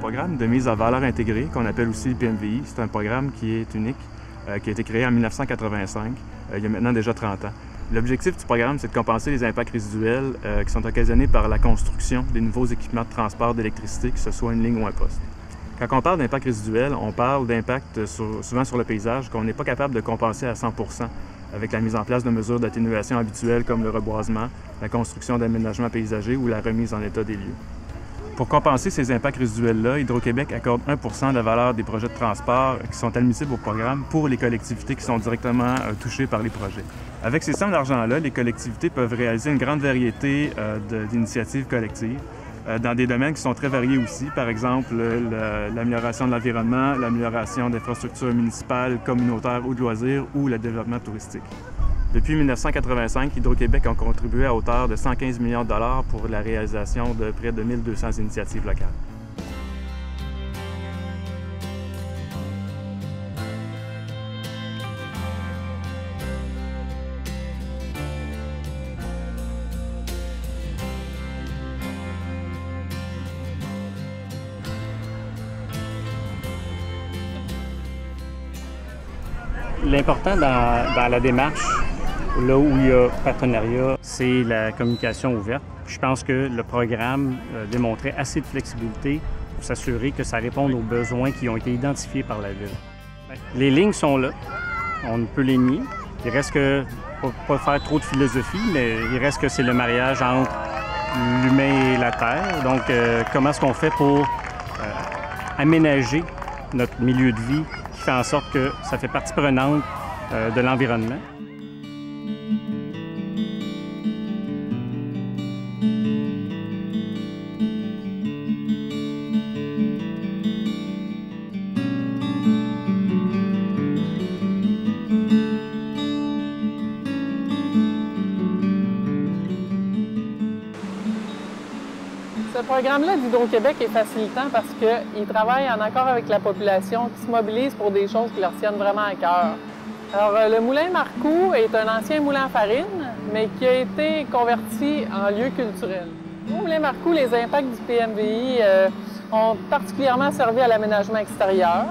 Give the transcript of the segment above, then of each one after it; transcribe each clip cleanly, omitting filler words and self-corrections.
programme de mise en valeur intégrée, qu'on appelle aussi le PMVI, c'est un programme qui est unique, qui a été créé en 1985, il y a maintenant déjà 30 ans. L'objectif du programme, c'est de compenser les impacts résiduels qui sont occasionnés par la construction des nouveaux équipements de transport d'électricité, que ce soit une ligne ou un poste. Quand on parle d'impact résiduel, on parle d'impact souvent sur le paysage qu'on n'est pas capable de compenser à 100 % avec la mise en place de mesures d'atténuation habituelles comme le reboisement, la construction d'aménagements paysagers ou la remise en état des lieux. Pour compenser ces impacts résiduels-là, Hydro-Québec accorde 1 % de la valeur des projets de transport qui sont admissibles au programme pour les collectivités qui sont directement touchées par les projets. Avec ces sommes d'argent-là, les collectivités peuvent réaliser une grande variété d'initiatives collectives dans des domaines qui sont très variés aussi, par exemple l'amélioration de l'environnement, l'amélioration d'infrastructures municipales, communautaires ou de loisirs ou le développement touristique. Depuis 1985, Hydro-Québec a contribué à hauteur de 115 millions de dollars pour la réalisation de près de 1200 initiatives locales. L'important dans la démarche, là où il y a partenariat, c'est la communication ouverte. Je pense que le programme démontrait assez de flexibilité pour s'assurer que ça réponde aux besoins qui ont été identifiés par la Ville. Les lignes sont là, on ne peut les nier. Il reste que, pas faire trop de philosophie, mais il reste que c'est le mariage entre l'humain et la terre. Donc, comment est-ce qu'on fait pour aménager notre milieu de vie qui fait en sorte que ça fait partie prenante de l'environnement. Ce programme-là d'Hydro-Québec est facilitant parce qu'il travaille en accord avec la population qui se mobilise pour des choses qui leur tiennent vraiment à cœur. Alors, le moulin Marcoux est un ancien moulin à farine, mais qui a été converti en lieu culturel. Au moulin Marcoux, les impacts du PMVI ont particulièrement servi à l'aménagement extérieur.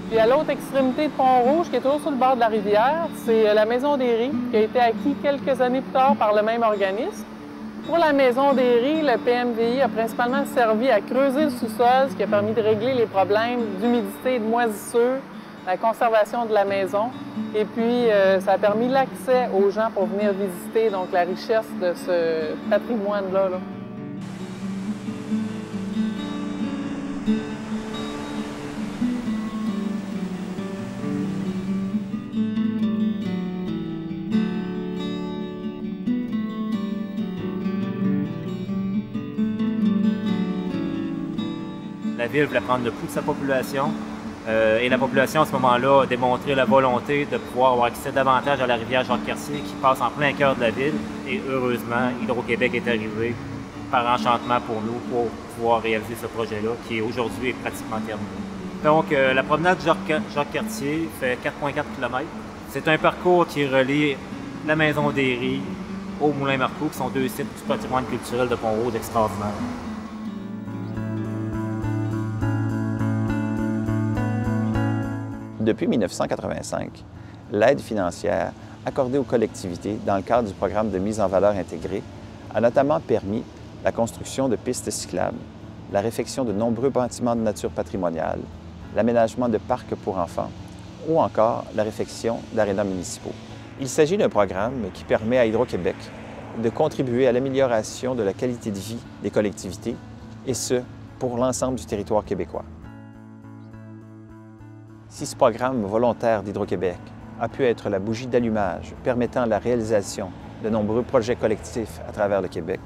Puis à l'autre extrémité de Pont-Rouge, qui est toujours sur le bord de la rivière, c'est la Maison des Ries, qui a été acquis quelques années plus tard par le même organisme. Pour la Maison des Ries, le PMVI a principalement servi à creuser le sous-sol, ce qui a permis de régler les problèmes d'humidité et de moisissure, la conservation de la maison. Et puis, ça a permis l'accès aux gens pour venir visiter donc, la richesse de ce patrimoine-là. La Ville voulait prendre le pouls de sa population et la population, à ce moment-là, a démontré la volonté de pouvoir avoir accès davantage à la rivière Jacques-Cartier qui passe en plein cœur de la ville. Et heureusement, Hydro-Québec est arrivé par enchantement pour nous pour pouvoir réaliser ce projet-là qui aujourd'hui est pratiquement terminé. Donc, la promenade Jacques-Cartier fait 4,4 km. C'est un parcours qui relie la Maison des Ries au Moulin Marcoux, qui sont deux sites du patrimoine culturel de Pont-Rouge extraordinaire. Depuis 1985, l'aide financière accordée aux collectivités dans le cadre du programme de mise en valeur intégrée a notamment permis la construction de pistes cyclables, la réfection de nombreux bâtiments de nature patrimoniale, l'aménagement de parcs pour enfants ou encore la réfection d'arénas municipaux. Il s'agit d'un programme qui permet à Hydro-Québec de contribuer à l'amélioration de la qualité de vie des collectivités, et ce, pour l'ensemble du territoire québécois. Si ce programme volontaire d'Hydro-Québec a pu être la bougie d'allumage permettant la réalisation de nombreux projets collectifs à travers le Québec,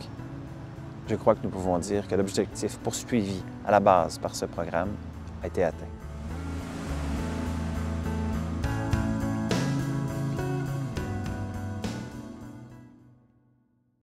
je crois que nous pouvons dire que l'objectif poursuivi à la base par ce programme a été atteint.